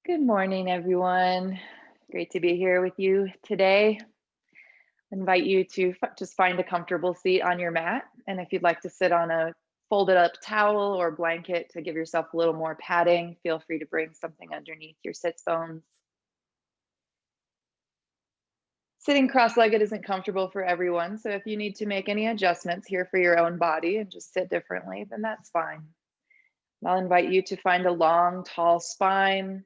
Good morning, everyone. Great to be here with you today. Invite you to just find a comfortable seat on your mat. And if you'd like to sit on a folded up towel or blanket to give yourself a little more padding, feel free to bring something underneath your sits bones. Sitting cross-legged isn't comfortable for everyone, so if you need to make any adjustments here for your own body and just sit differently, then that's fine. I'll invite you to find a long, tall spine,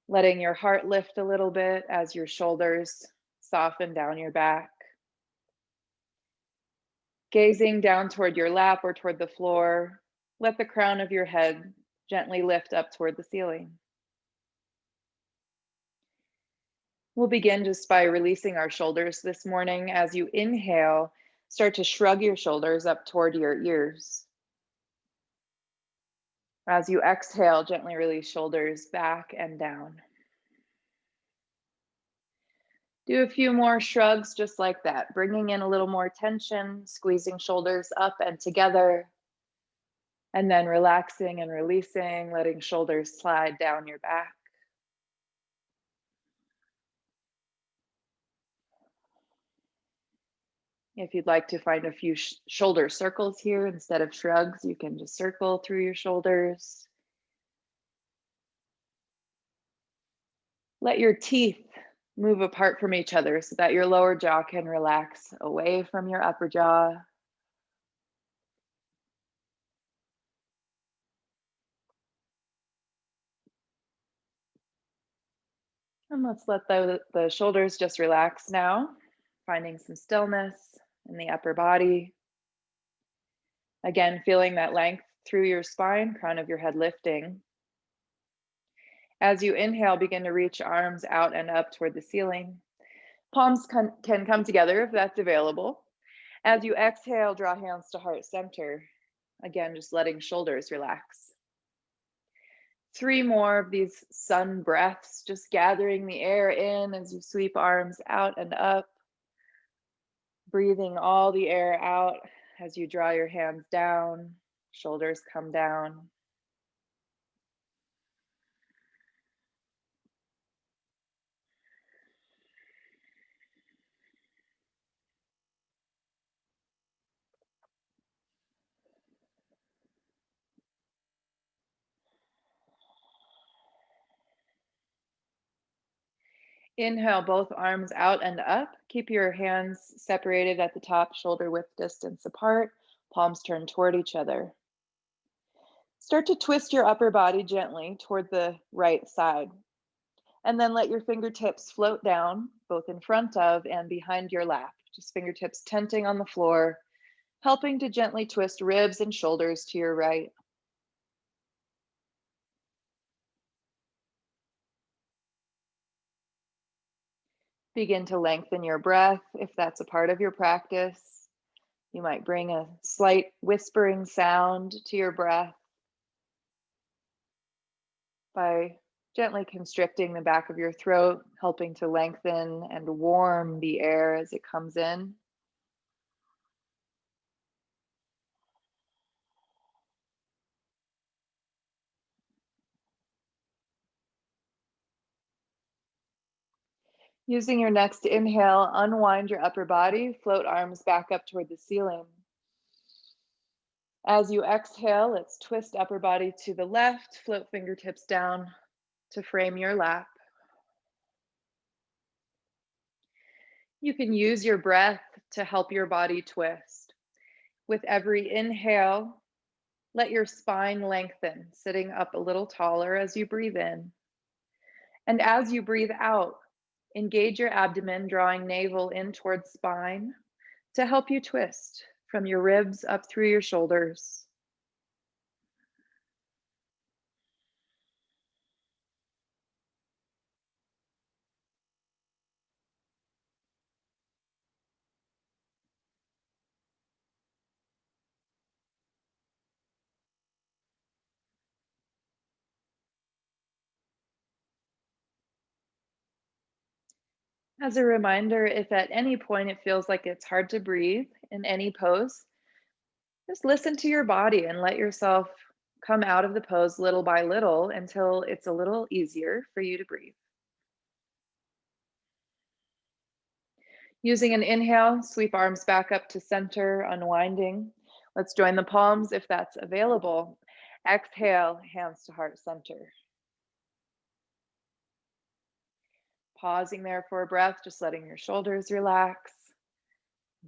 letting your heart lift a little bit as your shoulders soften down your back. Gazing down toward your lap or toward the floor, let the crown of your head gently lift up toward the ceiling. We'll begin just by releasing our shoulders this morning. As you inhale, start to shrug your shoulders up toward your ears. As you exhale, gently release shoulders back and down. Do a few more shrugs just like that, bringing in a little more tension, squeezing shoulders up and together, and then relaxing and releasing, letting shoulders slide down your back. If you'd like to find a few shoulder circles here instead of shrugs, you can just circle through your shoulders. Let your teeth move apart from each other so that your lower jaw can relax away from your upper jaw. And let's let the shoulders just relax now, finding some stillness in the upper body. Again, feeling that length through your spine, crown of your head lifting. As you inhale, begin to reach arms out and up toward the ceiling. Palms can come together if that's available. As you exhale, draw hands to heart center. Again, just letting shoulders relax. 3 more of these sun breaths, just gathering the air in as you sweep arms out and up. Breathing all the air out as you draw your hands down, shoulders come down. Inhale, both arms out and up. Keep your hands separated at the top, shoulder width distance apart, palms turned toward each other. Start to twist your upper body gently toward the right side. And then let your fingertips float down, both in front of and behind your lap. Just fingertips tenting on the floor, helping to gently twist ribs and shoulders to your right. Begin to lengthen your breath if that's a part of your practice. You might bring a slight whispering sound to your breath by gently constricting the back of your throat, helping to lengthen and warm the air as it comes in. Using your next inhale, unwind your upper body, float arms back up toward the ceiling. As you exhale, let's twist upper body to the left, float fingertips down to frame your lap. You can use your breath to help your body twist. With every inhale, let your spine lengthen, sitting up a little taller as you breathe in. And as you breathe out, engage your abdomen, drawing navel in towards spine to help you twist from your ribs up through your shoulders. As a reminder, if at any point it feels like it's hard to breathe in any pose, just listen to your body and let yourself Come out of the pose little by little until it's a little easier for you to breathe. Using an inhale, sweep arms back up to center, unwinding. Let's join the palms if that's available. Exhale, hands to heart center. Pausing there for a breath, just letting your shoulders relax.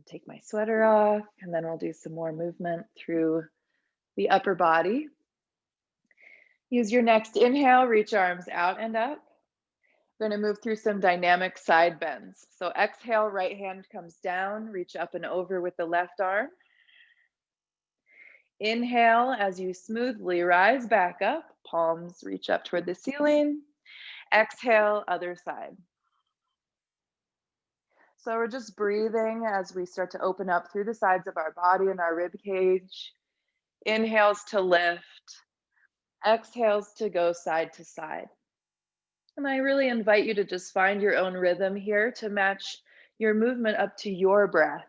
Take my sweater off, and then we'll do some more movement through the upper body. Use your next inhale, reach arms out and up. We're going to move through some dynamic side bends. So exhale, right hand comes down, reach up and over with the left arm. Inhale as you smoothly rise back up, palms reach up toward the ceiling. Exhale, other side. So we're just breathing as we start to open up through the sides of our body and our rib cage. Inhales to lift, exhales to go side to side. And I really invite you to just find your own rhythm here to match your movement up to your breath,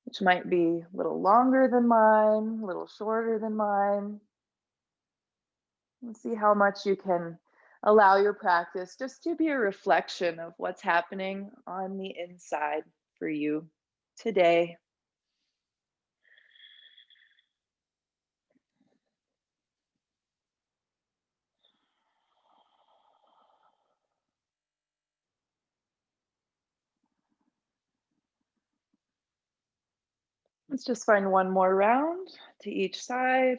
which might be a little longer than mine, a little shorter than mine. And see how much you can allow your practice just to be a reflection of what's happening on the inside for you today. Let's just find one more round to each side.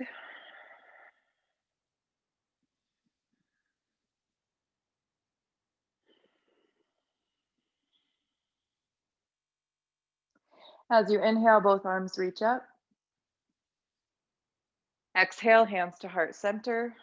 As you inhale, both arms reach up. Exhale, hands to heart center.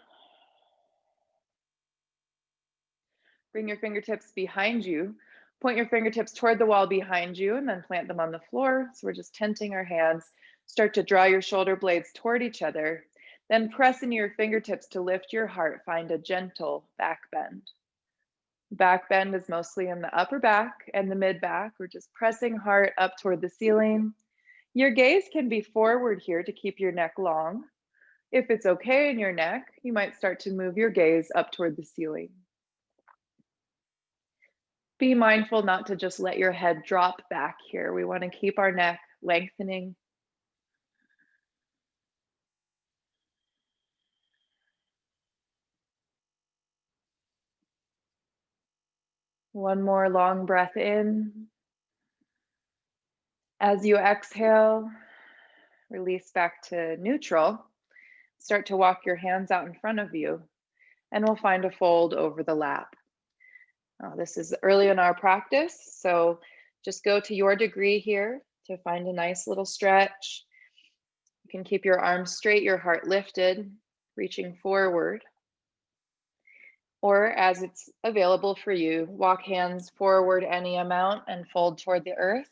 Bring your fingertips behind you. Point your fingertips toward the wall behind you and then plant them on the floor. So we're just tenting our hands. Start to draw your shoulder blades toward each other. Then press into your fingertips to lift your heart. Find a gentle back bend. Back bend is mostly in the upper back and the mid back. We're just pressing heart up toward the ceiling. Your gaze can be forward here to keep your neck long. If it's okay in your neck, you might start to move your gaze up toward the ceiling. Be mindful not to just let your head drop back here. We want to keep our neck lengthening. One more long breath in. As you exhale, release back to neutral. Start to walk your hands out in front of you, and we'll find a fold over the lap. This is early in our practice, so just go to your degree here to find a nice little stretch. You can keep your arms straight, your heart lifted, reaching forward. Or as it's available for you, walk hands forward any amount and fold toward the earth.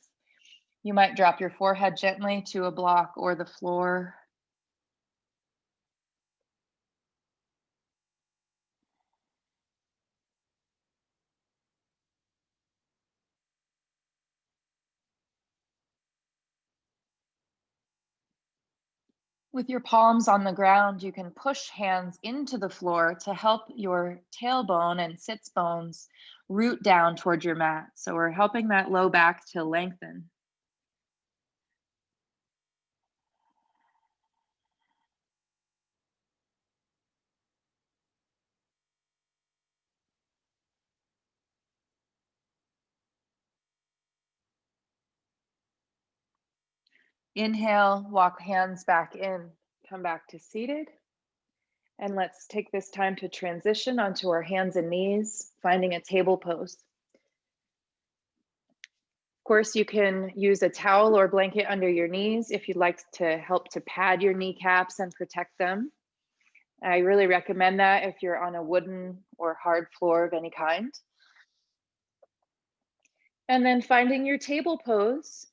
You might drop your forehead gently to a block or the floor. With your palms on the ground, you can push hands into the floor to help your tailbone and sits bones root down toward your mat. So we're helping that low back to lengthen. Inhale, walk hands back in, come back to seated. And let's take this time to transition onto our hands and knees, finding a table pose. Of course, you can use a towel or blanket under your knees if you'd like to help to pad your kneecaps and protect them. I really recommend that if you're on a wooden or hard floor of any kind. And then finding your table pose.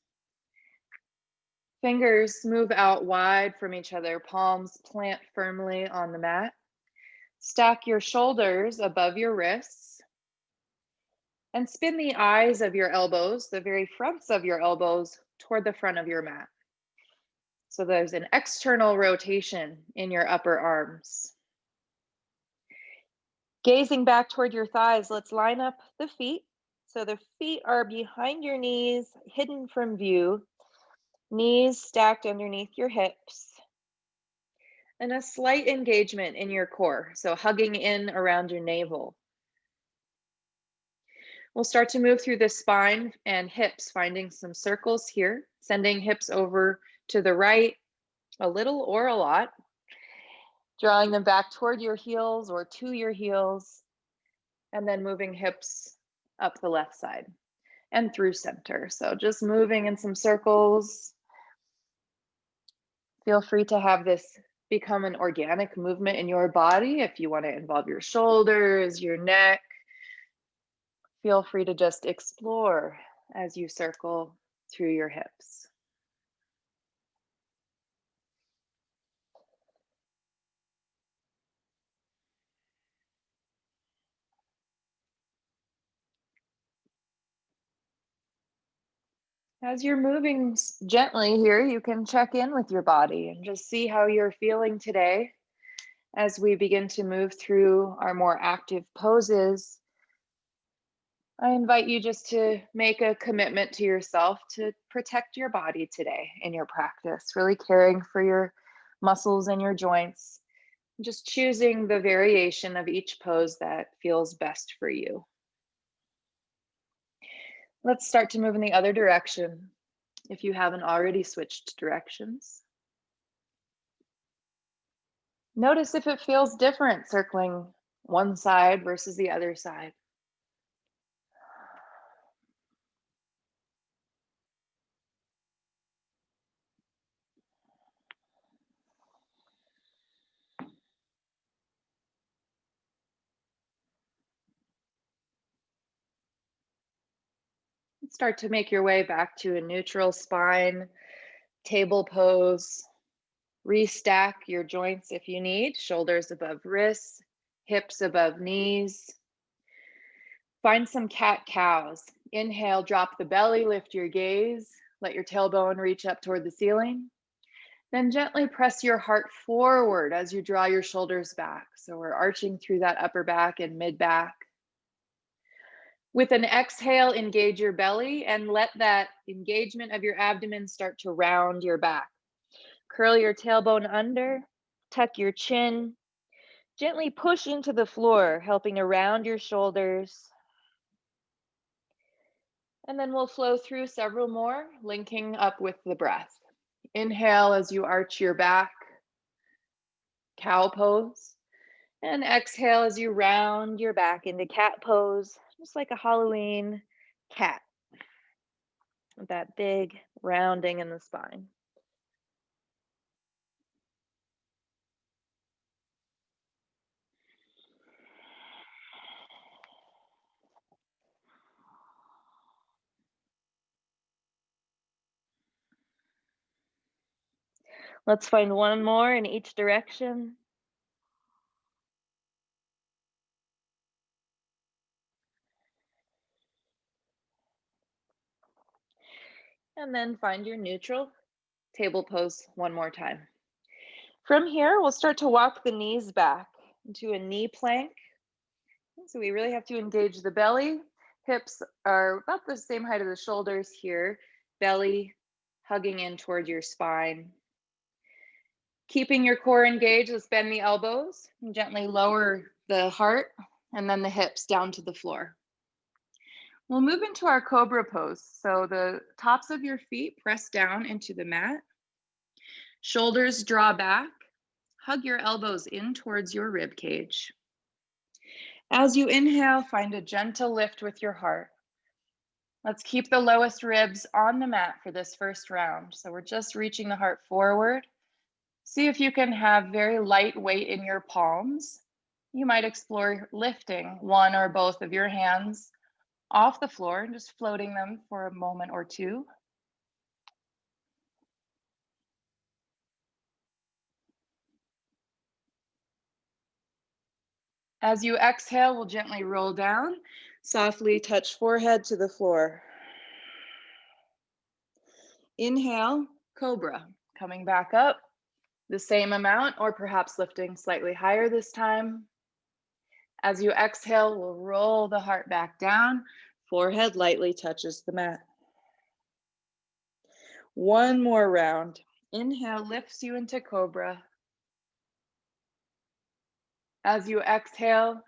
Fingers move out wide from each other, palms plant firmly on the mat. Stack your shoulders above your wrists and spin the eyes of your elbows, the very fronts of your elbows, toward the front of your mat. So there's an external rotation in your upper arms. Gazing back toward your thighs, let's line up the feet. So the feet are behind your knees, hidden from view, knees stacked underneath your hips, and a slight engagement in your core, so hugging in around your navel. We'll start to move through the spine and hips, finding some circles here, sending hips over to the right, a little or a lot, drawing them back toward your heels or to your heels, and then moving hips up the left side and through center. So just moving in some circles. Feel free to have this become an organic movement in your body. If you want to involve your shoulders, your neck, feel free to just explore as you circle through your hips. As you're moving gently here, you can check in with your body and just see how you're feeling today. As we begin to move through our more active poses, I invite you just to make a commitment to yourself to protect your body today in your practice, really caring for your muscles and your joints, just choosing the variation of each pose that feels best for you. Let's start to move in the other direction if you haven't already switched directions. Notice if it feels different circling one side versus the other side. Start to make your way back to a neutral spine, table pose. Restack your joints if you need, shoulders above wrists, hips above knees. Find some cat-cows. Inhale, drop the belly, lift your gaze. Let your tailbone reach up toward the ceiling. Then gently press your heart forward as you draw your shoulders back. So we're arching through that upper back and mid back. With an exhale, engage your belly and let that engagement of your abdomen start to round your back. Curl your tailbone under, tuck your chin, gently push into the floor, helping to round your shoulders. And then we'll flow through several more, linking up with the breath. Inhale as you arch your back, cow pose. And exhale as you round your back into cat pose, just like a Halloween cat, with that big rounding in the spine. Let's find one more in each direction. And then find your neutral table pose one more time. From here, we'll start to walk the knees back into a knee plank. So we really have to engage the belly. Hips are about the same height as the shoulders here. Belly hugging in toward your spine. Keeping your core engaged, let's bend the elbows and gently lower the heart and then the hips down to the floor. We'll move into our Cobra Pose. So the tops of your feet press down into the mat. Shoulders draw back. Hug your elbows in towards your rib cage. As you inhale, find a gentle lift with your heart. Let's keep the lowest ribs on the mat for this first round. So we're just reaching the heart forward. See if you can have very light weight in your palms. You might explore lifting one or both of your hands off the floor and just floating them for a moment or two. As you exhale, we'll gently roll down, softly touch forehead to the floor. Inhale, Cobra. Coming back up, the same amount, or perhaps lifting slightly higher this time. As you exhale, we'll roll the heart back down. Forehead lightly touches the mat. One more round. Inhale lifts you into Cobra. As you exhale,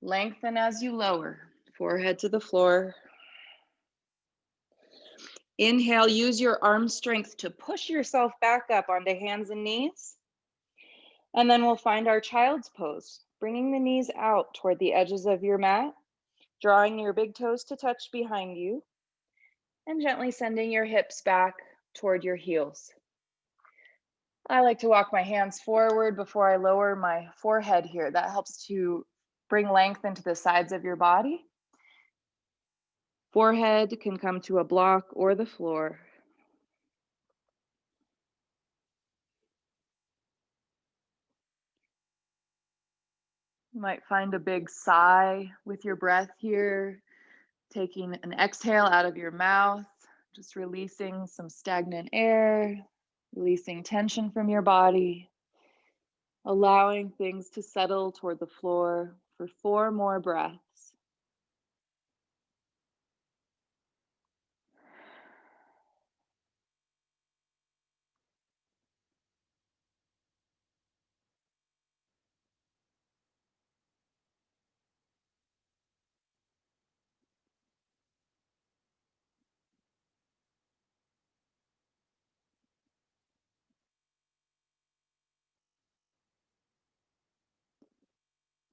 lengthen as you lower, forehead to the floor. Inhale, use your arm strength to push yourself back up onto hands and knees. And then we'll find our child's pose, bringing the knees out toward the edges of your mat, drawing your big toes to touch behind you, and gently sending your hips back toward your heels. I like to walk my hands forward before I lower my forehead here. That helps to bring length into the sides of your body. Forehead can come to a block or the floor. You might find a big sigh with your breath here, taking an exhale out of your mouth, just releasing some stagnant air, releasing tension from your body, allowing things to settle toward the floor for 4 more breaths.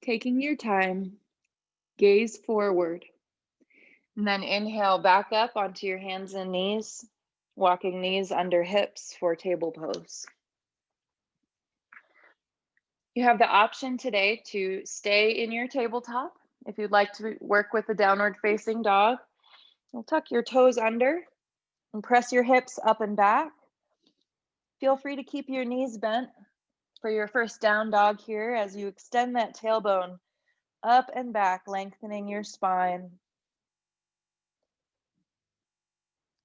Taking your time, gaze forward, and then inhale back up onto your hands and knees, walking knees under hips for table pose. You have the option today to stay in your tabletop. If you'd like to work with the downward facing dog, you'll tuck your toes under and press your hips up and back. Feel free to keep your knees bent for your first down dog here as you extend that tailbone up and back, lengthening your spine.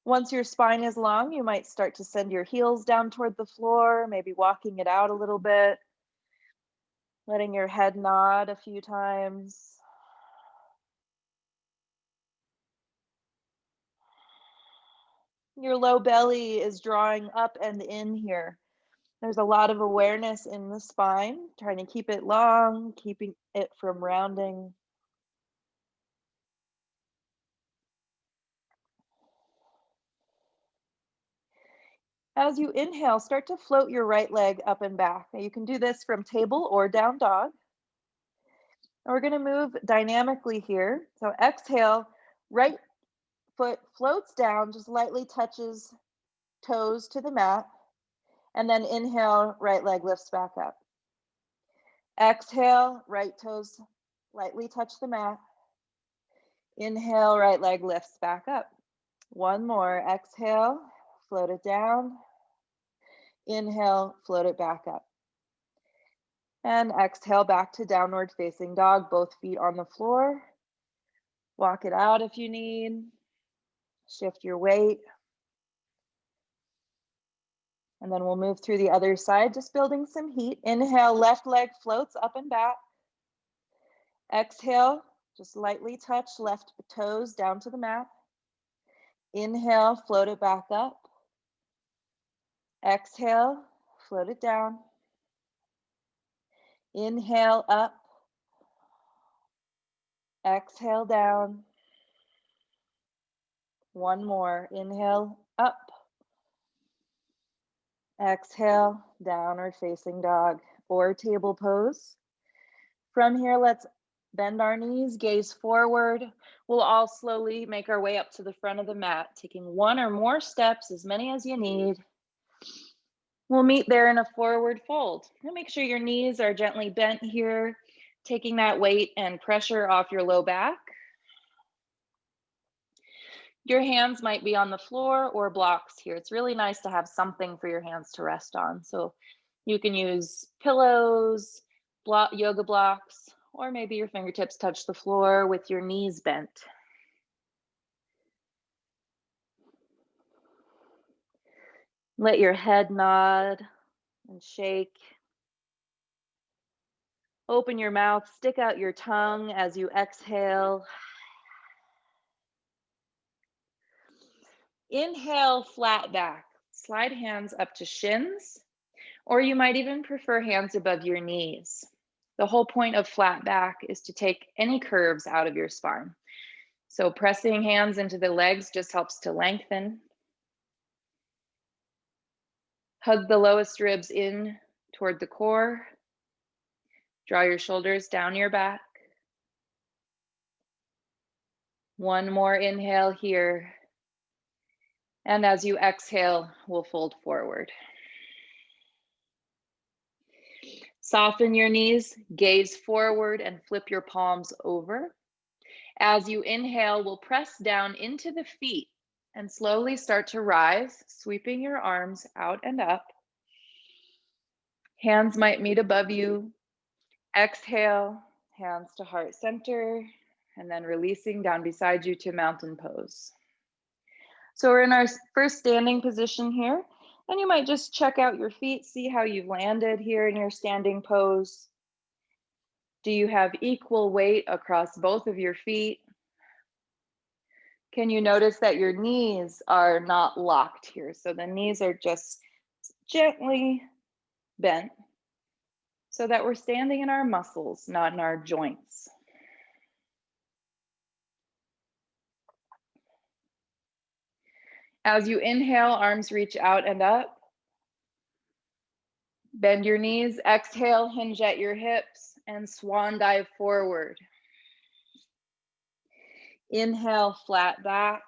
Once your spine is long, you might start to send your heels down toward the floor, maybe walking it out a little bit, letting your head nod a few times. Your low belly is drawing up and in here. There's a lot of awareness in the spine, trying to keep it long, keeping it from rounding. As you inhale, start to float your right leg up and back. Now you can do this from table or down dog. And we're going to move dynamically here. So exhale, right foot floats down, just lightly touches toes to the mat. And then inhale, right leg lifts back up. Exhale, right toes lightly touch the mat. Inhale, right leg lifts back up. One more. Exhale, float it down. Inhale, float it back up. And exhale back to downward facing dog, both feet on the floor. Walk it out if you need. Shift your weight. And then we'll move through the other side, just building some heat. Inhale, left leg floats up and back. Exhale, just lightly touch left toes down to the mat. Inhale, float it back up. Exhale, float it down. Inhale, up. Exhale, down. One more. Inhale, up. Exhale, downward facing dog or table pose. From here, let's bend our knees, gaze forward. We'll all slowly make our way up to the front of the mat, taking 1 or more steps, as many as you need. We'll meet there in a forward fold. Now make sure your knees are gently bent here, taking that weight and pressure off your low back. Your hands might be on the floor or blocks here. It's really nice to have something for your hands to rest on. So you can use pillows, yoga blocks, or maybe your fingertips touch the floor with your knees bent. Let your head nod and shake. Open your mouth, stick out your tongue as you exhale. Inhale, flat back. Slide hands up to shins, or you might even prefer hands above your knees. The whole point of flat back is to take any curves out of your spine. So pressing hands into the legs just helps to lengthen. Hug the lowest ribs in toward the core. Draw your shoulders down your back. One more inhale here. And as you exhale, we'll fold forward. Soften your knees, gaze forward, and flip your palms over. As you inhale, we'll press down into the feet and slowly start to rise, sweeping your arms out and up. Hands might meet above you. Exhale, hands to heart center, and then releasing down beside you to mountain pose. So we're in our first standing position here, and you might just check out your feet, see how you've landed here in your standing pose. Do you have equal weight across both of your feet? Can you notice that your knees are not locked here? So the knees are just gently bent so that we're standing in our muscles, not in our joints. As you inhale, arms reach out and up. Bend your knees, exhale, hinge at your hips, and swan dive forward. Inhale, flat back.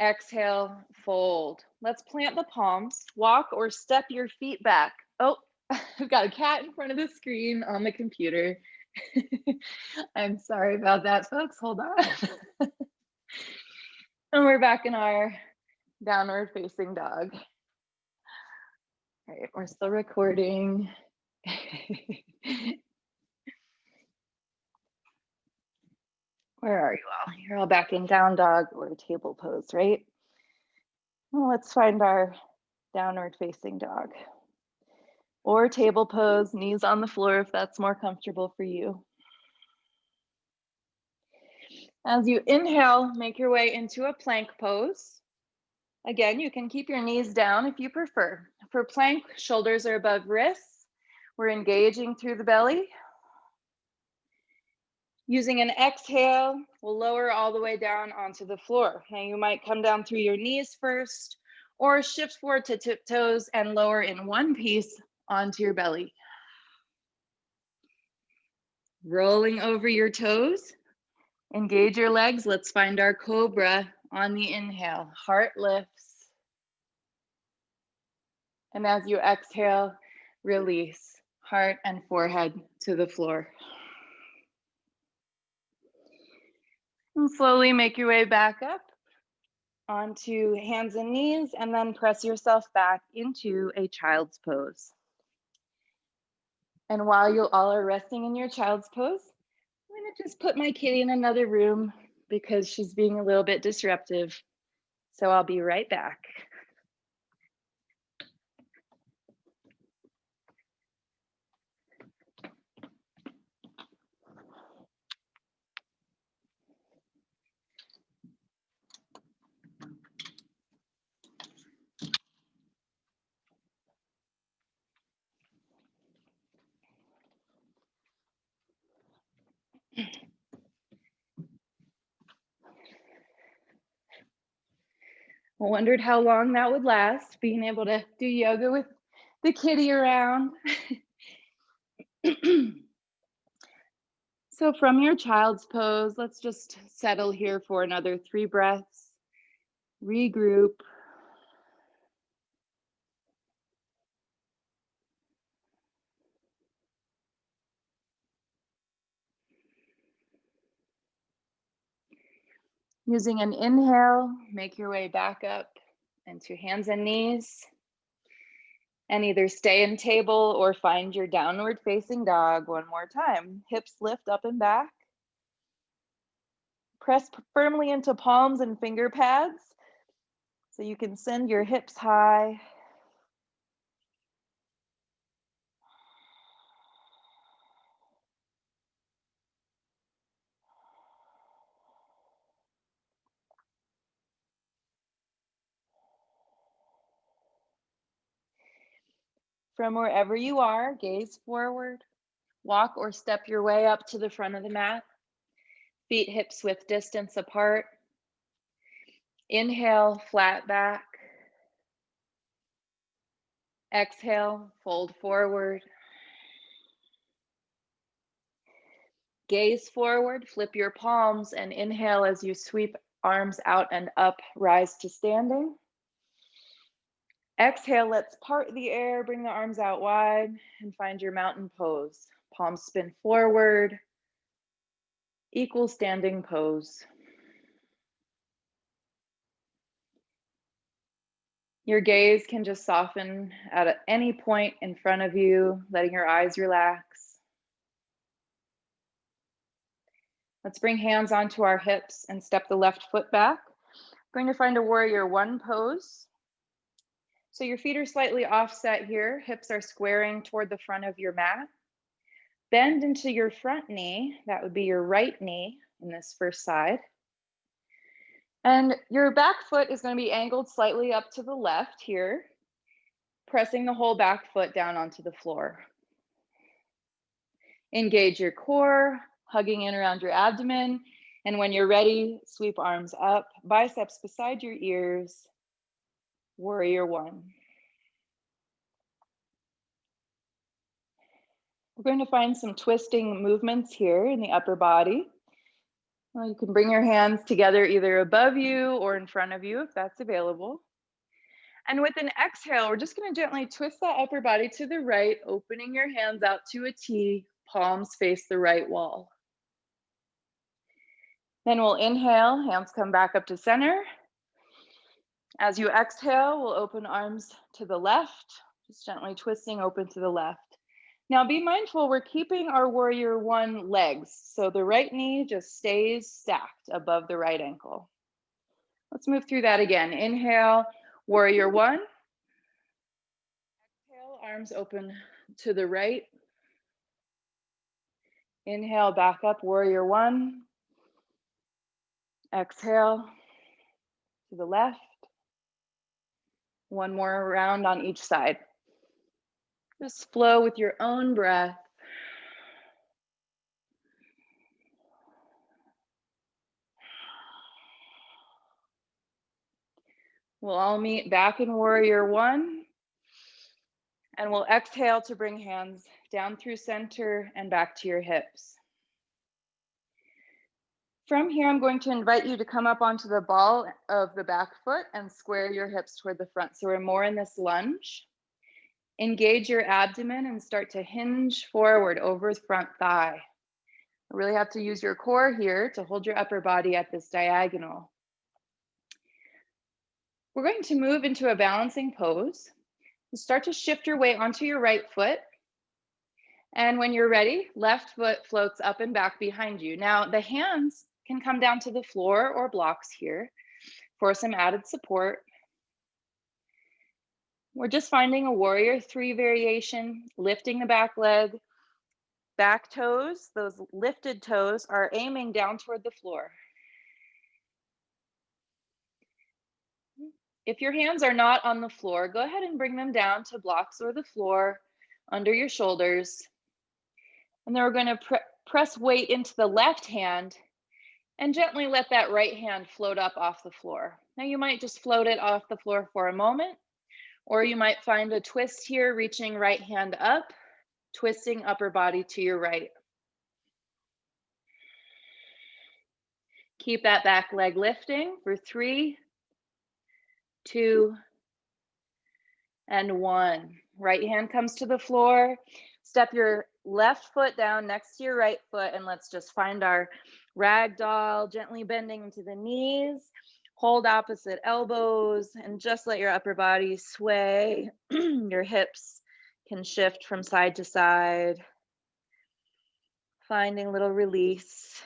Exhale, fold. Let's plant the palms. Walk or step your feet back. Oh, I've got a cat in front of the screen on the computer. I'm sorry about that, folks. Hold on. And we're back in our downward facing dog. All right, we're still recording. Where are you all? You're all back in down dog or table pose, right? Well, let's find our downward facing dog. Or table pose, knees on the floor if that's more comfortable for you. As you inhale, make your way into a plank pose. Again, you can keep your knees down if you prefer. For plank, shoulders are above wrists. We're engaging through the belly. Using an exhale, we'll lower all the way down onto the floor. Now you might come down through your knees first, or shift forward to tiptoes and lower in one piece onto your belly. Rolling over your toes. Engage your legs. Let's find our cobra on the inhale. Heart lifts. And as you exhale, release heart and forehead to the floor. And slowly make your way back up onto hands and knees, and then press yourself back into a child's pose. And while you all are resting in your child's pose, I'm gonna just put my kitty in another room because she's being a little bit disruptive. So I'll be right back. I wondered how long that would last, being able to do yoga with the kitty around. So from your child's pose, let's just settle here for another 3 breaths. Regroup. Using an inhale, make your way back up into hands and knees. And either stay in table or find your downward facing dog one more time. Hips lift up and back. Press firmly into palms and finger pads. So you can send your hips high. From wherever you are, gaze forward. Walk or step your way up to the front of the mat. Feet hips width distance apart. Inhale, flat back. Exhale, fold forward. Gaze forward, flip your palms, and inhale as you sweep arms out and up, rise to standing. Exhale, let's part the air, bring the arms out wide, and find your mountain pose. Palms spin forward, equal standing pose. Your gaze can just soften at any point in front of you, letting your eyes relax. Let's bring hands onto our hips and step the left foot back. Going to find a warrior one pose. So your feet are slightly offset here. Hips are squaring toward the front of your mat. Bend into your front knee. That would be your right knee in this first side. And your back foot is going to be angled slightly up to the left here, pressing the whole back foot down onto the floor. Engage your core, hugging in around your abdomen. And when you're ready, sweep arms up, biceps beside your ears, warrior one. We're going to find some twisting movements here in the upper body. Well, you can bring your hands together either above you or in front of you if that's available. And with an exhale, we're just going to gently twist that upper body to the right, opening your hands out to a T, palms face the right wall. Then we'll inhale, hands come back up to center. As you exhale, we'll open arms to the left, just gently twisting open to the left. Now be mindful, we're keeping our warrior one legs, so the right knee just stays stacked above the right ankle. Let's move through that again. Inhale, warrior one. Exhale, arms open to the right. Inhale, back up, warrior one. Exhale to the left. One more round on each side. Just flow with your own breath. We'll all meet back in warrior one. And we'll exhale to bring hands down through center and back to your hips. From here, I'm going to invite you to come up onto the ball of the back foot and square your hips toward the front. So we're more in this lunge. Engage your abdomen and start to hinge forward over the front thigh. You really have to use your core here to hold your upper body at this diagonal. We're going to move into a balancing pose. Start to shift your weight onto your right foot. And when you're ready, left foot floats up and back behind you. Now the hands can come down to the floor or blocks here for some added support. We're just finding a warrior three variation, lifting the back leg, back toes, those lifted toes are aiming down toward the floor. If your hands are not on the floor, go ahead and bring them down to blocks or the floor under your shoulders. And then we're going to press weight into the left hand and gently let that right hand float up off the floor. Now you might just float it off the floor for a moment, or you might find a twist here, reaching right hand up, twisting upper body to your right. Keep that back leg lifting for 3, 2, and 1. Right hand comes to the floor. Step your left foot down next to your right foot, and let's just find our ragdoll, gently bending into the knees. Hold opposite elbows and just let your upper body sway. Your hips can shift from side to side, finding a little release.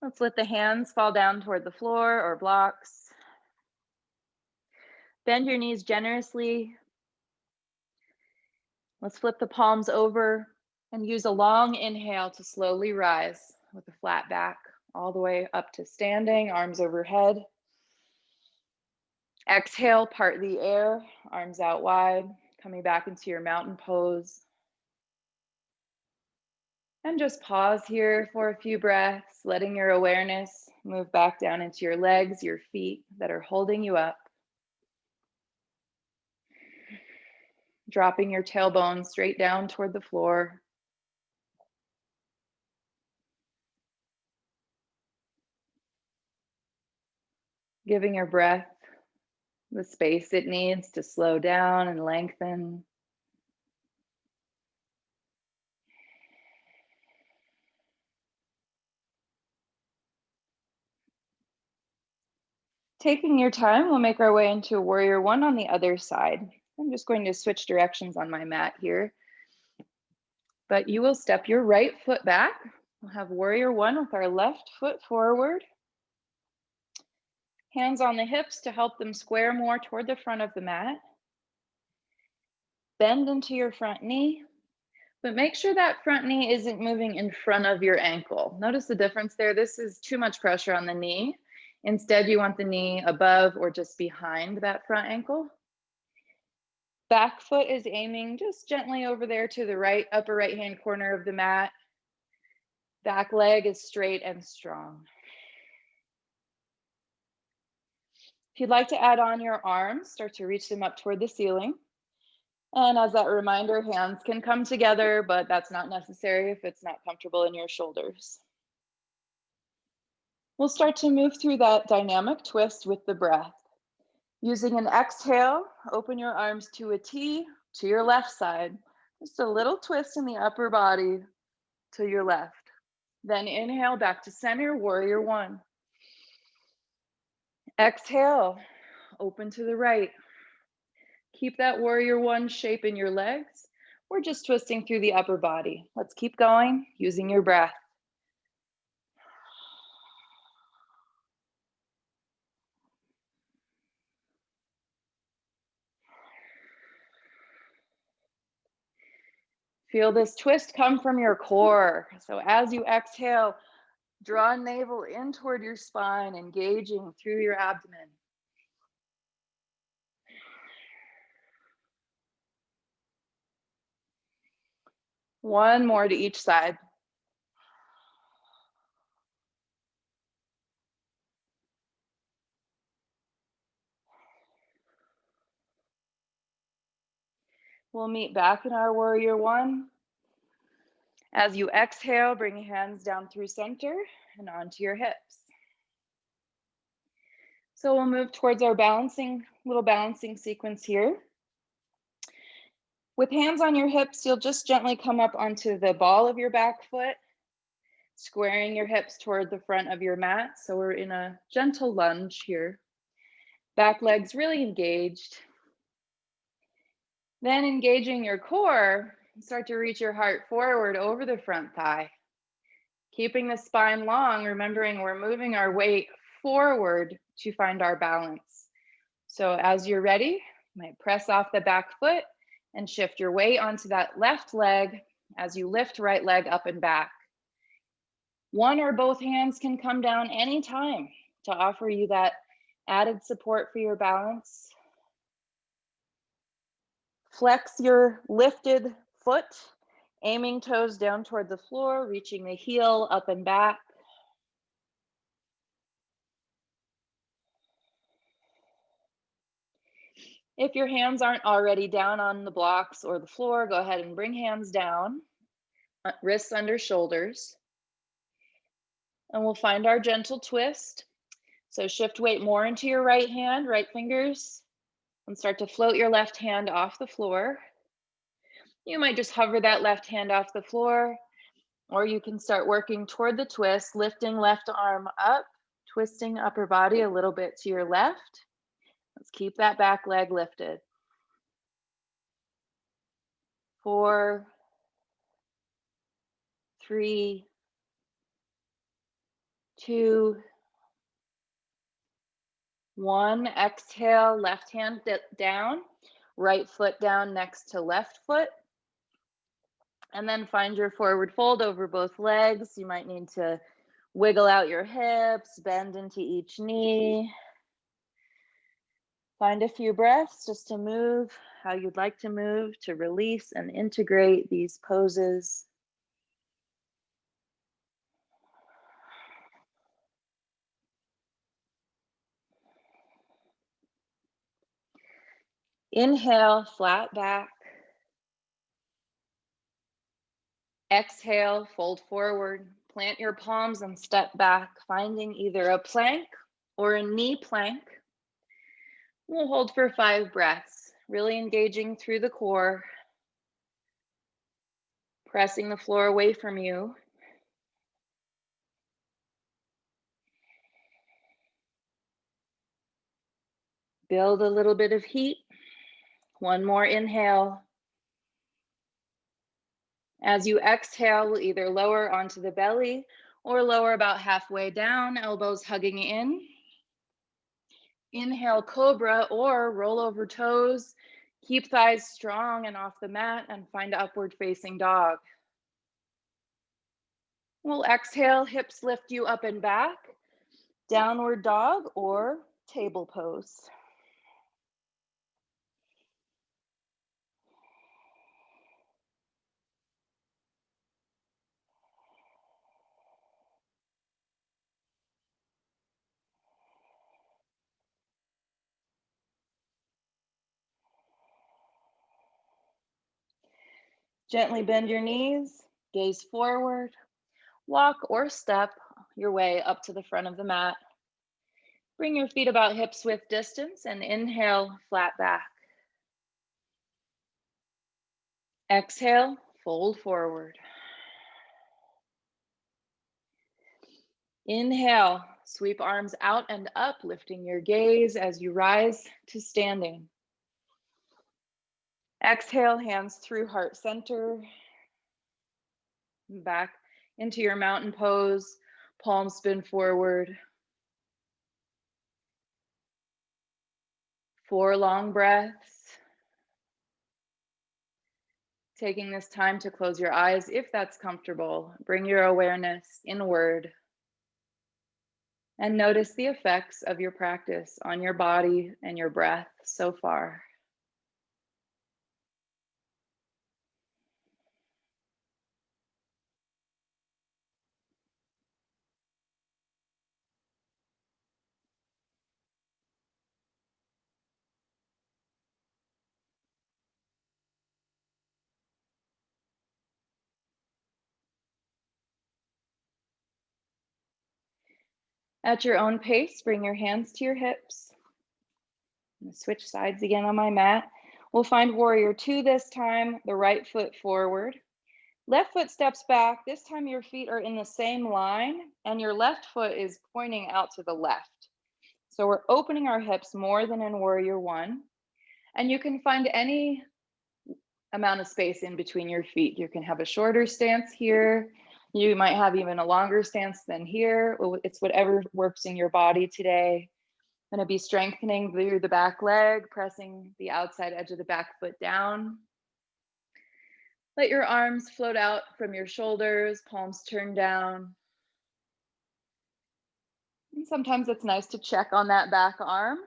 Let's let the hands fall down toward the floor or blocks. Bend your knees generously. Let's flip the palms over and use a long inhale to slowly rise with a flat back all the way up to standing, arms overhead. Exhale, part the air, arms out wide, coming back into your mountain pose. And just pause here for a few breaths, letting your awareness move back down into your legs, your feet that are holding you up. Dropping your tailbone straight down toward the floor. Giving your breath the space it needs to slow down and lengthen. Taking your time, we'll make our way into a warrior one on the other side. I'm just going to switch directions on my mat here. But you will step your right foot back. We'll have warrior one with our left foot forward. Hands on the hips to help them square more toward the front of the mat. Bend into your front knee, but make sure that front knee isn't moving in front of your ankle. Notice the difference there. This is too much pressure on the knee. Instead, you want the knee above or just behind that front ankle. Back foot is aiming just gently over there to the right, upper right-hand corner of the mat. Back leg is straight and strong. If you'd like to add on your arms, start to reach them up toward the ceiling. And as that reminder, hands can come together, but that's not necessary if it's not comfortable in your shoulders. We'll start to move through that dynamic twist with the breath. Using an exhale, open your arms to a T to your left side. Just a little twist in the upper body to your left. Then inhale back to center, warrior one. Exhale, open to the right. Keep that warrior one shape in your legs. We're just twisting through the upper body. Let's keep going using your breath. Feel this twist come from your core. So as you exhale, draw navel in toward your spine, engaging through your abdomen. One more to each side. We'll meet back in our warrior one. As you exhale, bring your hands down through center and onto your hips. So we'll move towards our little balancing sequence here. With hands on your hips, you'll just gently come up onto the ball of your back foot, squaring your hips toward the front of your mat. So we're in a gentle lunge here. Back legs really engaged. Then engaging your core, start to reach your heart forward over the front thigh. Keeping the spine long, remembering we're moving our weight forward to find our balance. So as you're ready, you might press off the back foot and shift your weight onto that left leg as you lift right leg up and back. One or both hands can come down anytime to offer you that added support for your balance. Flex your lifted foot, aiming toes down toward the floor, reaching the heel up and back. If your hands aren't already down on the blocks or the floor, go ahead and bring hands down, wrists under shoulders. And we'll find our gentle twist. So shift weight more into your right hand, right fingers, and start to float your left hand off the floor. You might just hover that left hand off the floor, or you can start working toward the twist, lifting left arm up, twisting upper body a little bit to your left. Let's keep that back leg lifted. 4, 3, 2, 1. Exhale, left hand down, right foot down next to left foot. And then find your forward fold over both legs. You might need to wiggle out your hips, bend into each knee. Find a few breaths just to move how you'd like to move, to release and integrate these poses. Inhale, flat back. Exhale, fold forward. Plant your palms and step back, finding either a plank or a knee plank. We'll hold for 5 breaths, really engaging through the core, pressing the floor away from you. Build a little bit of heat. One more inhale. As you exhale, we'll either lower onto the belly or lower about halfway down, elbows hugging in. Inhale, cobra, or roll over toes. Keep thighs strong and off the mat and find upward facing dog. We'll exhale, hips lift you up and back. Downward dog or table pose. Gently bend your knees, gaze forward. Walk or step your way up to the front of the mat. Bring your feet about hips width distance and inhale, flat back. Exhale, fold forward. Inhale, sweep arms out and up, lifting your gaze as you rise to standing. Exhale, hands through heart center. Back into your mountain pose, palms spin forward. 4 long breaths. Taking this time to close your eyes if that's comfortable. Bring your awareness inward and notice the effects of your practice on your body and your breath so far. At your own pace, bring your hands to your hips. Switch sides again on my mat. We'll find warrior 2 this time, the right foot forward. Left foot steps back. This time your feet are in the same line and your left foot is pointing out to the left. So we're opening our hips more than in warrior 1. And you can find any amount of space in between your feet. You can have a shorter stance here. You might have even a longer stance than here. It's whatever works in your body today. Going to be strengthening through the back leg, pressing the outside edge of the back foot down. Let your arms float out from your shoulders, palms turn down. And sometimes it's nice to check on that back arm.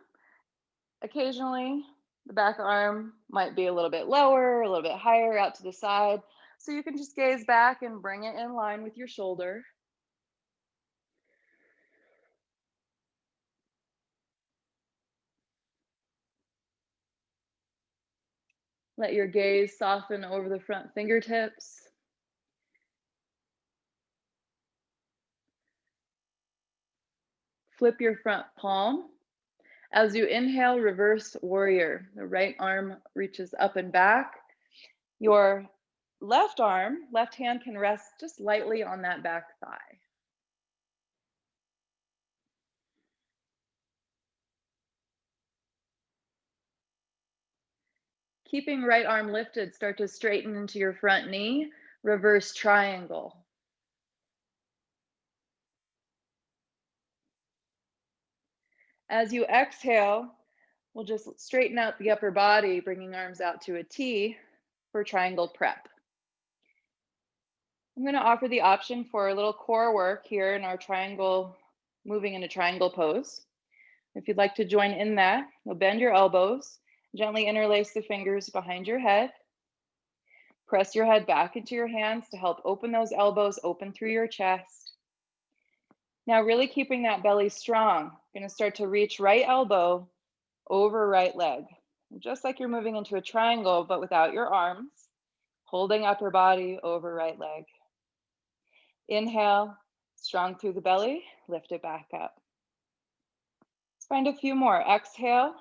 Occasionally, the back arm might be a little bit lower, a little bit higher out to the side. So you can just gaze back and bring it in line with your shoulder. Let your gaze soften over the front fingertips. Flip your front palm. As you inhale, reverse warrior. The right arm reaches up and back. Your left hand can rest just lightly on that back thigh. Keeping right arm lifted, start to straighten into your front knee, reverse triangle. As you exhale, we'll just straighten out the upper body, bringing arms out to a T for triangle prep. I'm going to offer the option for a little core work here in our triangle, moving into triangle pose. If you'd like to join in that, you'll bend your elbows, gently interlace the fingers behind your head. Press your head back into your hands to help open those elbows, open through your chest. Now really keeping that belly strong. You're going to start to reach right elbow over right leg. Just like you're moving into a triangle, but without your arms, holding upper body over right leg. Inhale, strong through the belly, lift it back up. Let's find a few more. Exhale,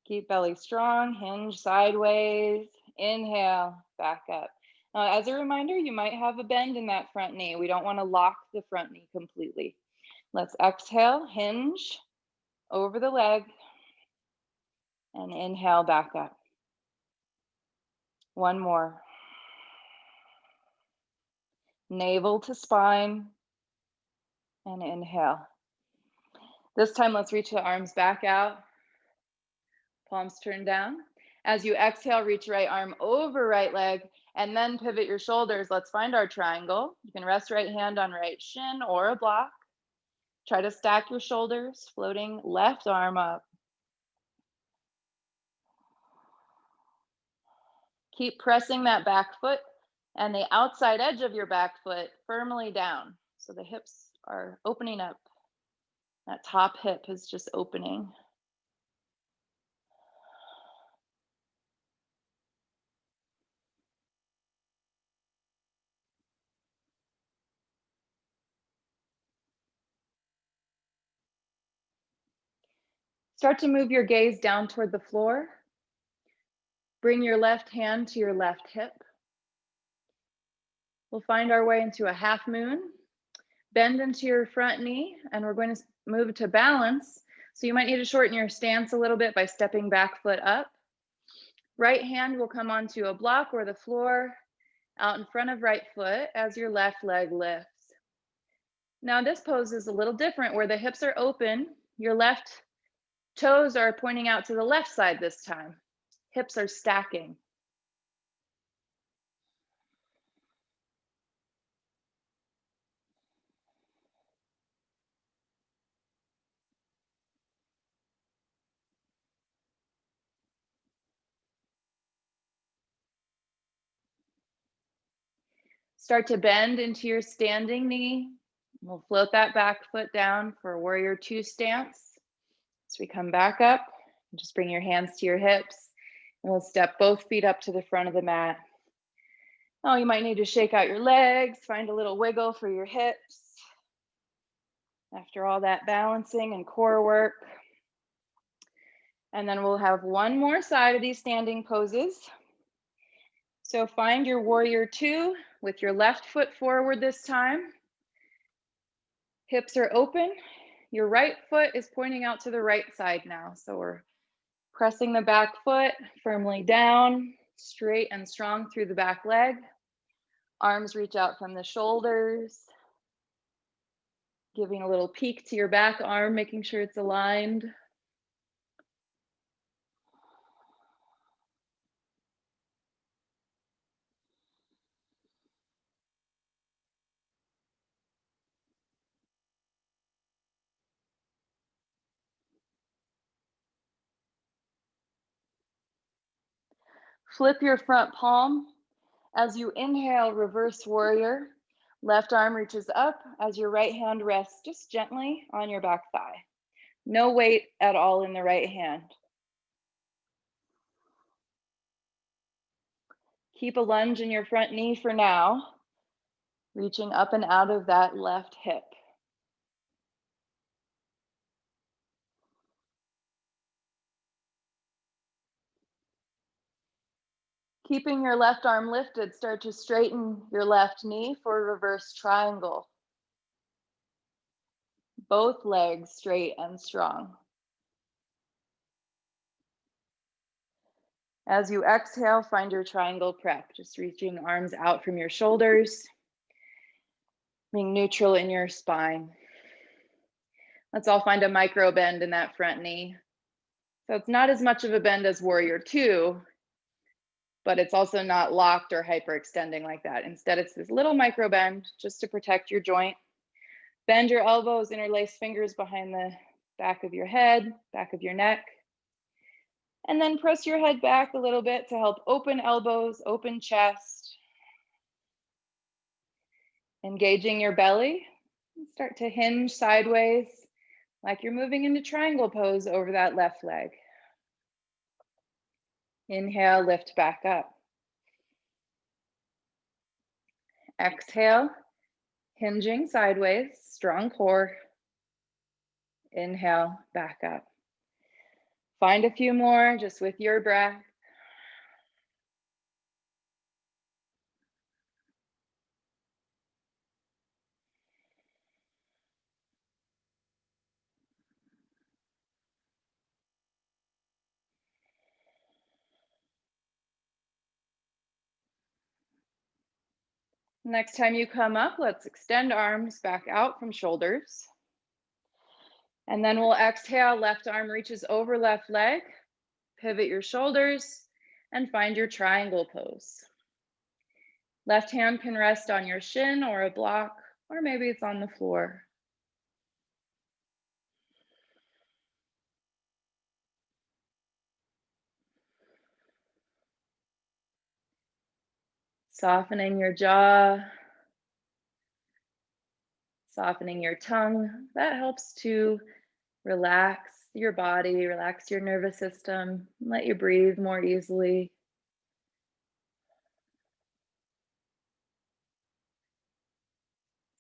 keep belly strong, hinge sideways. Inhale, back up. Now, as a reminder, you might have a bend in that front knee. We don't want to lock the front knee completely. Let's exhale, hinge over the leg, and inhale, back up. One more. Navel to spine, and inhale. This time, let's reach the arms back out, palms turned down. As you exhale, reach right arm over right leg, and then pivot your shoulders. Let's find our triangle. You can rest right hand on right shin or a block. Try to stack your shoulders, floating left arm up. Keep pressing that back foot and the outside edge of your back foot firmly down. So the hips are opening up. That top hip is just opening. Start to move your gaze down toward the floor. Bring your left hand to your left hip. We'll find our way into a half moon. Bend into your front knee, and we're going to move to balance. So you might need to shorten your stance a little bit by stepping back foot up. Right hand will come onto a block or the floor out in front of right foot as your left leg lifts. Now this pose is a little different where the hips are open. Your left toes are pointing out to the left side this time. Hips are stacking. Start to bend into your standing knee. We'll float that back foot down for warrior two stance. As we come back up, just bring your hands to your hips, and we'll step both feet up to the front of the mat. Oh, you might need to shake out your legs, find a little wiggle for your hips. After all that balancing and core work. And then we'll have one more side of these standing poses. So find your warrior two with your left foot forward this time. Hips are open. Your right foot is pointing out to the right side now. So we're pressing the back foot firmly down, straight and strong through the back leg. Arms reach out from the shoulders. Giving a little peek to your back arm, making sure it's aligned. Flip your front palm. As you inhale, reverse warrior. Left arm reaches up as your right hand rests just gently on your back thigh. No weight at all in the right hand. Keep a lunge in your front knee for now, reaching up and out of that left hip. Keeping your left arm lifted, start to straighten your left knee for a reverse triangle. Both legs straight and strong. As you exhale, find your triangle prep, just reaching arms out from your shoulders, being neutral in your spine. Let's all find a micro bend in that front knee. So it's not as much of a bend as warrior two, but it's also not locked or hyperextending like that. Instead, it's this little micro bend just to protect your joint. Bend your elbows, interlace fingers behind the back of your head, back of your neck. And then press your head back a little bit to help open elbows, open chest. Engaging your belly. Start to hinge sideways like you're moving into triangle pose over that left leg. Inhale, lift back up. Exhale, hinging sideways, strong core. Inhale, back up. Find a few more just with your breath. Next time you come up, let's extend arms back out from shoulders. And then we'll exhale, left arm reaches over left leg, pivot your shoulders, and find your triangle pose. Left hand can rest on your shin or a block, or maybe it's on the floor. Softening your jaw, softening your tongue. That helps to relax your body, relax your nervous system, let you breathe more easily.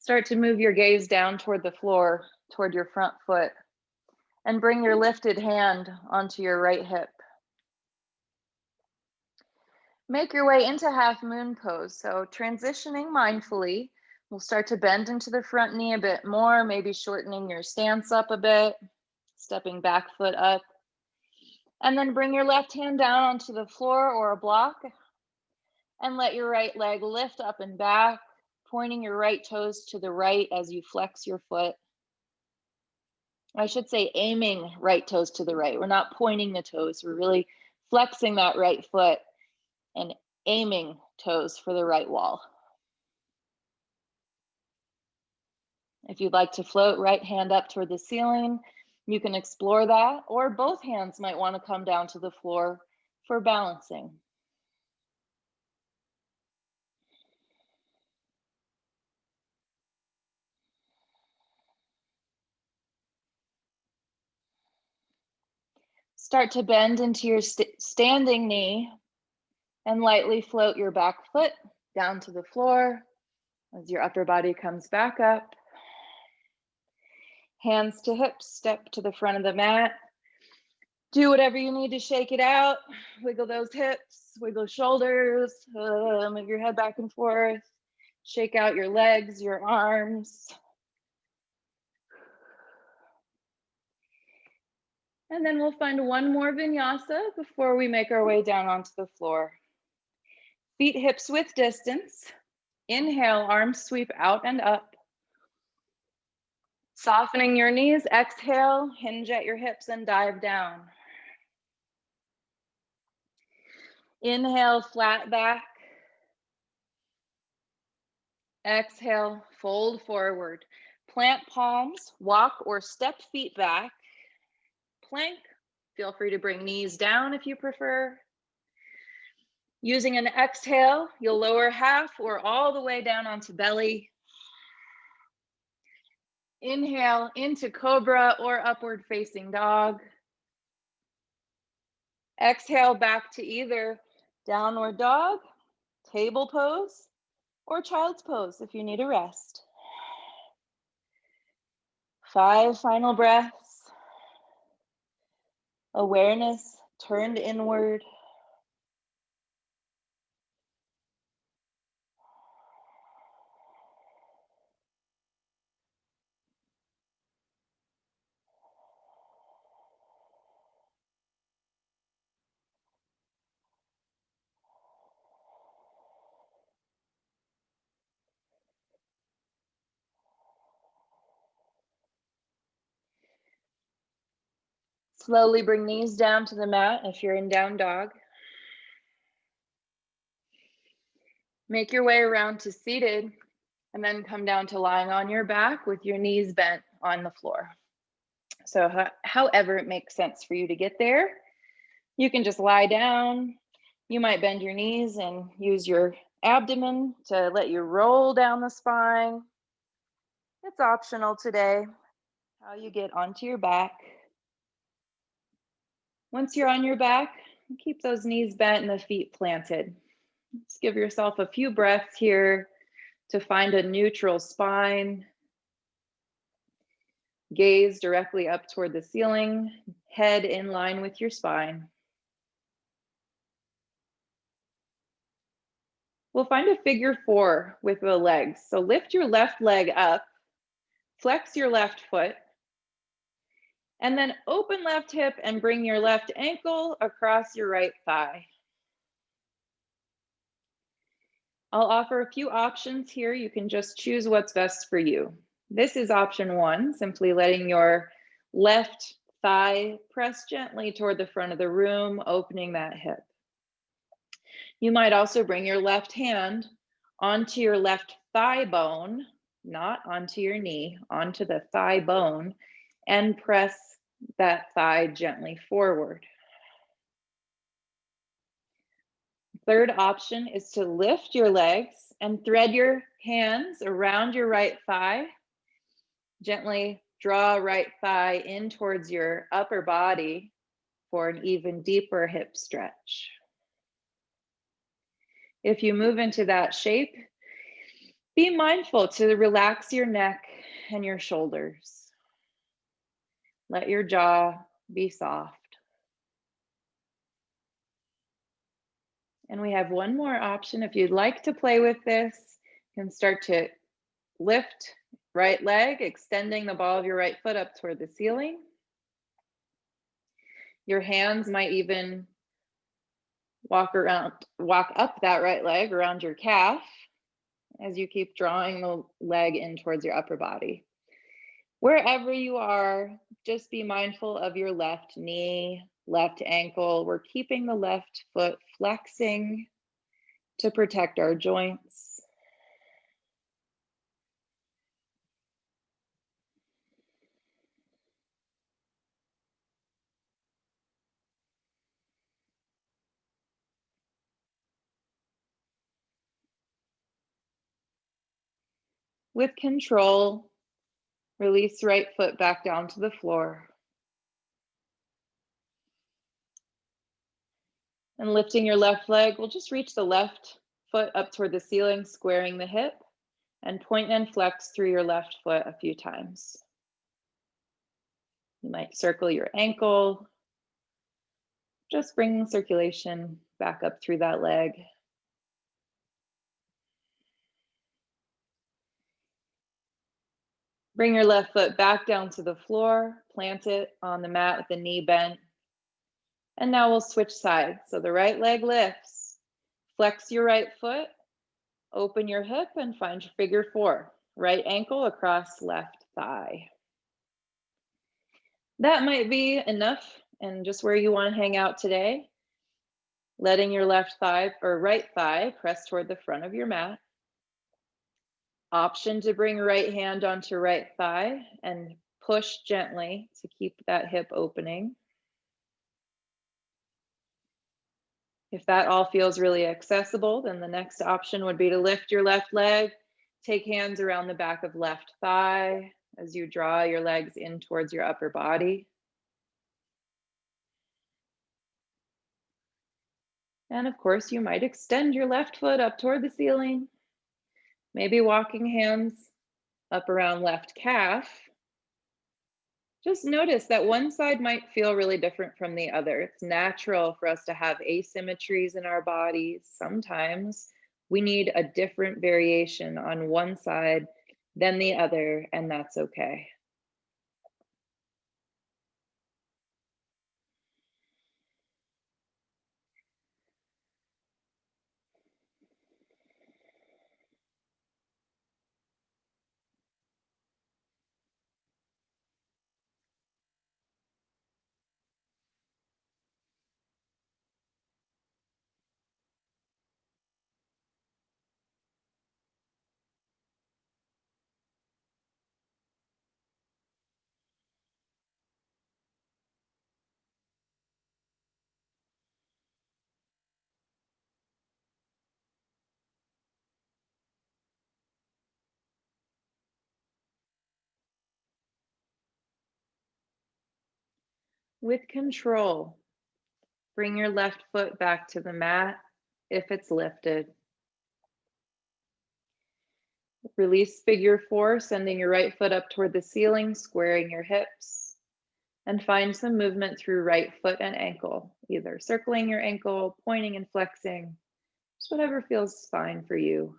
Start to move your gaze down toward the floor, toward your front foot, and bring your lifted hand onto your right hip. Make your way into half moon pose. So transitioning mindfully, we'll start to bend into the front knee a bit more, maybe shortening your stance up a bit, stepping back foot up. And then bring your left hand down onto the floor or a block and let your right leg lift up and back, pointing your right toes to the right as you flex your foot. I should say aiming right toes to the right. We're not pointing the toes. We're really flexing that right foot and aiming toes for the right wall. If you'd like to float right hand up toward the ceiling, you can explore that, or both hands might want to come down to the floor for balancing. Start to bend into your standing knee and lightly float your back foot down to the floor as your upper body comes back up. Hands to hips, step to the front of the mat. Do whatever you need to shake it out. Wiggle those hips, wiggle shoulders, move your head back and forth. Shake out your legs, your arms. And then we'll find one more vinyasa before we make our way down onto the floor. Feet hips width distance. Inhale, arms sweep out and up. Softening your knees, exhale, hinge at your hips and dive down. Inhale, flat back. Exhale, fold forward. Plant palms, walk or step feet back. Plank, feel free to bring knees down if you prefer. Using an exhale, you'll lower half or all the way down onto belly. Inhale into cobra or upward facing dog. Exhale back to either downward dog, table pose, or child's pose if you need a rest. 5 final breaths. Awareness turned inward. Slowly bring knees down to the mat if you're in down dog. Make your way around to seated, and then come down to lying on your back with your knees bent on the floor. So however it makes sense for you to get there, you can just lie down. You might bend your knees and use your abdomen to let you roll down the spine. It's optional today, how you get onto your back. Once you're on your back, keep those knees bent and the feet planted. Just give yourself a few breaths here to find a neutral spine. Gaze directly up toward the ceiling, head in line with your spine. We'll find a figure 4 with the legs. So lift your left leg up, flex your left foot, and then open left hip and bring your left ankle across your right thigh. I'll offer a few options here. You can just choose what's best for you. This is option 1, simply letting your left thigh press gently toward the front of the room, opening that hip. You might also bring your left hand onto your left thigh bone, not onto your knee, onto the thigh bone, and press that thigh gently forward. Third option is to lift your legs and thread your hands around your right thigh. Gently draw right thigh in towards your upper body for an even deeper hip stretch. If you move into that shape, be mindful to relax your neck and your shoulders. Let your jaw be soft. And we have one more option. If you'd like to play with this, you can start to lift right leg, extending the ball of your right foot up toward the ceiling. Your hands might even walk up that right leg around your calf as you keep drawing the leg in towards your upper body. Wherever you are, just be mindful of your left knee, left ankle. We're keeping the left foot flexing to protect our joints. With control, release right foot back down to the floor. And lifting your left leg, we'll just reach the left foot up toward the ceiling, squaring the hip, and point and flex through your left foot a few times. You might circle your ankle, just bring circulation back up through that leg. Bring your left foot back down to the floor, plant it on the mat with the knee bent. And now we'll switch sides. So the right leg lifts, flex your right foot, open your hip and find your figure 4. Right ankle across left thigh. That might be enough and just where you want to hang out today. Letting your left thigh or right thigh press toward the front of your mat. Option to bring right hand onto right thigh and push gently to keep that hip opening. If that all feels really accessible, then the next option would be to lift your left leg, take hands around the back of left thigh as you draw your legs in towards your upper body. And of course, you might extend your left foot up toward the ceiling, maybe walking hands up around left calf. Just notice that one side might feel really different from the other. It's natural for us to have asymmetries in our bodies. Sometimes we need a different variation on one side than the other, and that's okay. With control, bring your left foot back to the mat if it's lifted. Release figure four, sending your right foot up toward the ceiling, squaring your hips, and find some movement through right foot and ankle, either circling your ankle, pointing and flexing, just whatever feels fine for you.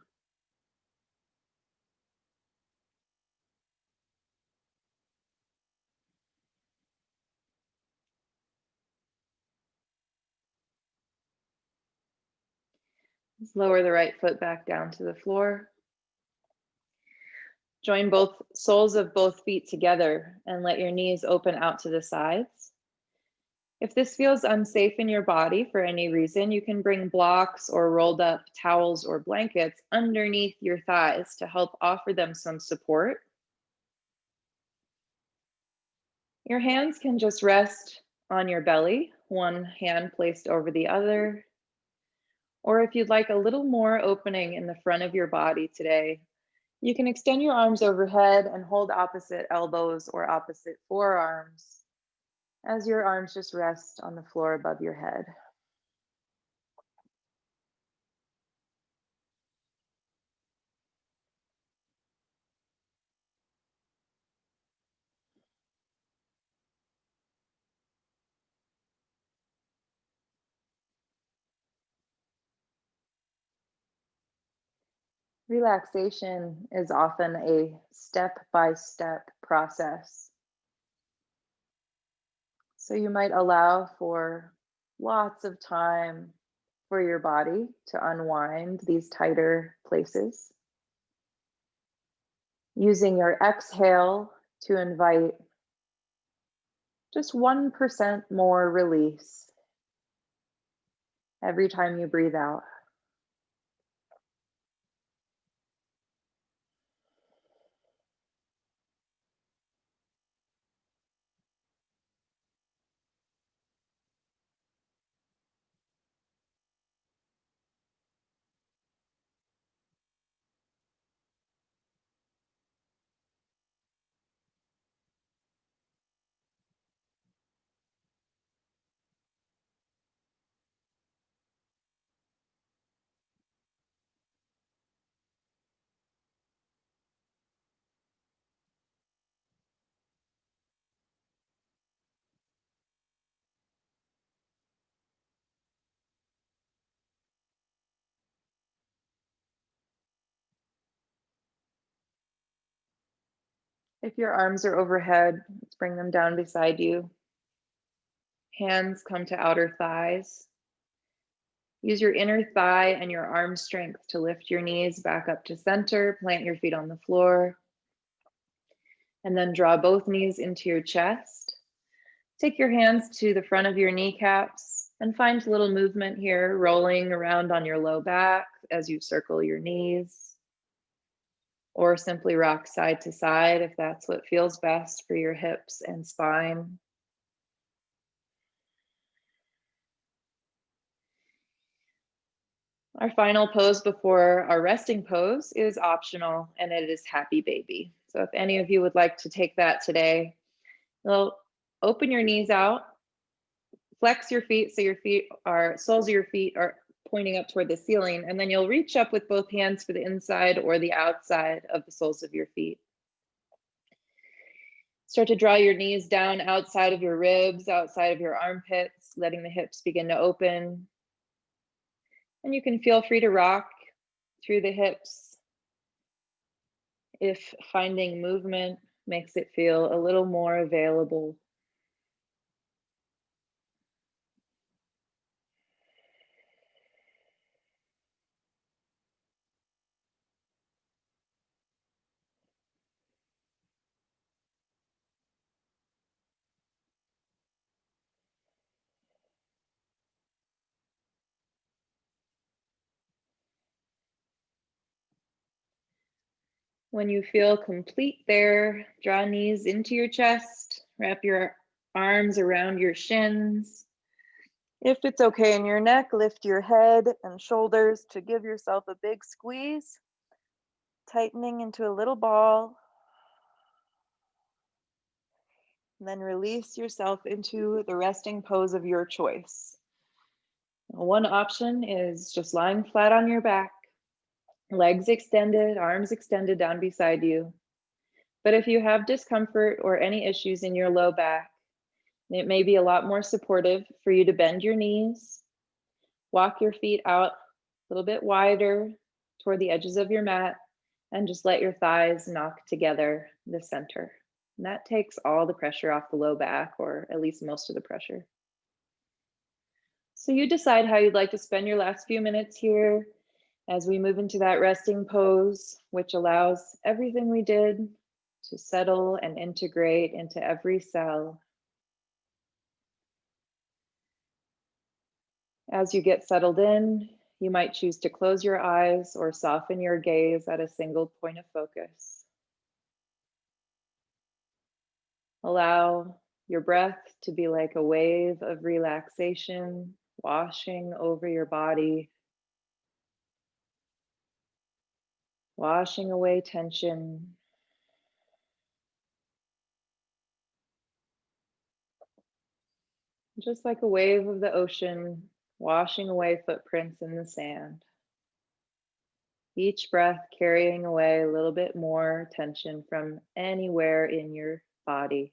Just lower the right foot back down to the floor. Join both soles of both feet together and let your knees open out to the sides. If this feels unsafe in your body for any reason, you can bring blocks or rolled up towels or blankets underneath your thighs to help offer them some support. Your hands can just rest on your belly, one hand placed over the other. Or if you'd like a little more opening in the front of your body today, you can extend your arms overhead and hold opposite elbows or opposite forearms as your arms just rest on the floor above your head. Relaxation is often a step-by-step process. So you might allow for lots of time for your body to unwind these tighter places. Using your exhale to invite just 1% more release every time you breathe out. If your arms are overhead, let's bring them down beside you. Hands come to outer thighs. Use your inner thigh and your arm strength to lift your knees back up to center. Plant your feet on the floor. And then draw both knees into your chest. Take your hands to the front of your kneecaps and find a little movement here, rolling around on your low back as you circle your knees. Or simply rock side to side if that's what feels best for your hips and spine. Our final pose before our resting pose is optional, and it is Happy Baby. So if any of you would like to take that today, you'll open your knees out, flex your feet so your feet are, soles of your feet are pointing up toward the ceiling, and then you'll reach up with both hands for the inside or the outside of the soles of your feet. Start to draw your knees down outside of your ribs, outside of your armpits, letting the hips begin to open. And you can feel free to rock through the hips if finding movement makes it feel a little more available. When you feel complete there, draw knees into your chest, wrap your arms around your shins. If it's okay in your neck, lift your head and shoulders to give yourself a big squeeze, tightening into a little ball. And then release yourself into the resting pose of your choice. One option is just lying flat on your back, legs extended, arms extended down beside you. But if you have discomfort or any issues in your low back, it may be a lot more supportive for you to bend your knees, walk your feet out a little bit wider toward the edges of your mat, and just let your thighs knock together the center. And that takes all the pressure off the low back, or at least most of the pressure. So you decide how you'd like to spend your last few minutes here as we move into that resting pose, which allows everything we did to settle and integrate into every cell. As you get settled in, you might choose to close your eyes or soften your gaze at a single point of focus. Allow your breath to be like a wave of relaxation washing over your body, washing away tension. Just like a wave of the ocean washing away footprints in the sand. Each breath carrying away a little bit more tension from anywhere in your body.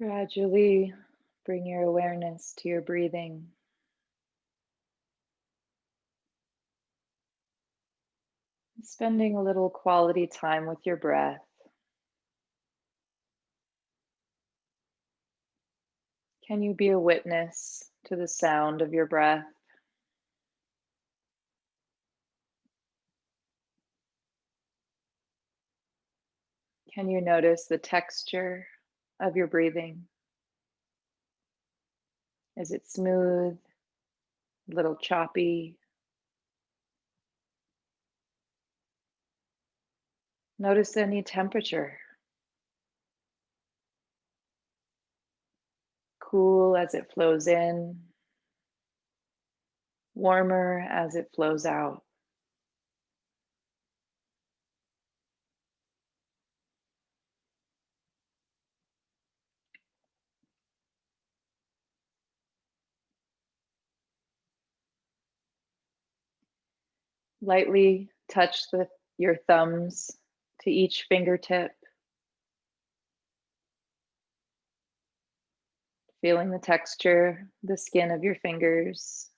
Gradually bring your awareness to your breathing. Spending a little quality time with your breath. Can you be a witness to the sound of your breath? Can you notice the texture of your breathing? Is it smooth, a little choppy? Notice any temperature. Cool as it flows in, warmer as it flows out. Lightly touch your thumbs to each fingertip, feeling the texture, the skin of your fingers,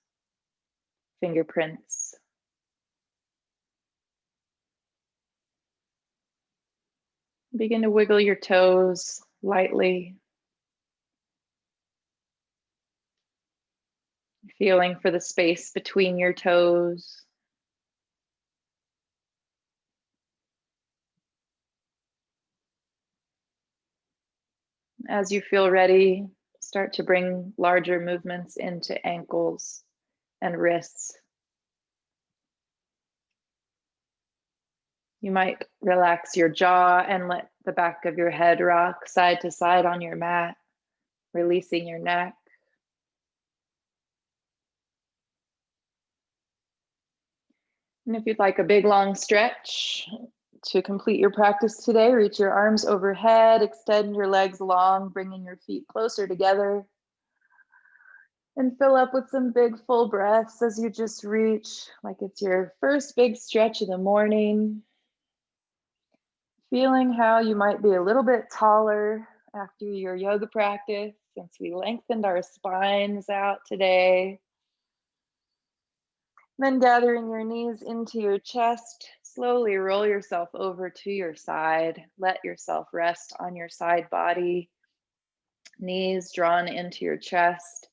fingerprints. Begin to wiggle your toes lightly, feeling for the space between your toes. As you feel ready, start to bring larger movements into ankles and wrists. You might relax your jaw and let the back of your head rock side to side on your mat, releasing your neck. And if you'd like a big long stretch to complete your practice today, reach your arms overhead, extend your legs long, bringing your feet closer together. And fill up with some big full breaths as you just reach, like it's your first big stretch of the morning. Feeling how you might be a little bit taller after your yoga practice since we lengthened our spines out today. Then gathering your knees into your chest, slowly roll yourself over to your side. Let yourself rest on your side body, knees drawn into your chest,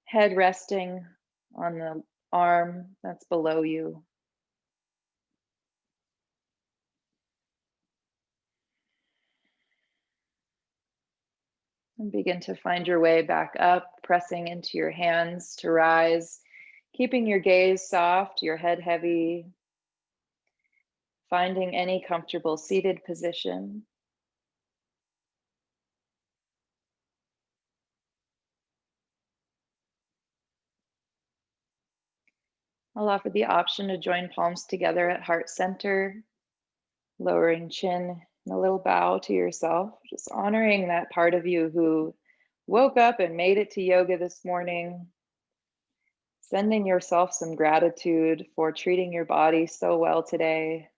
head resting on the arm that's below you. And begin to find your way back up, pressing into your hands to rise, keeping your gaze soft, your head heavy, finding any comfortable seated position. I'll offer the option to join palms together at heart center, lowering chin and a little bow to yourself, just honoring that part of you who woke up and made it to yoga this morning. Sending yourself some gratitude for treating your body so well today.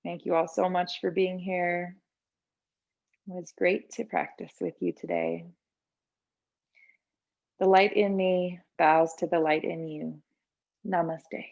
Thank you all so much for being here. It was great to practice with you today. The light in me bows to the light in you. Namaste.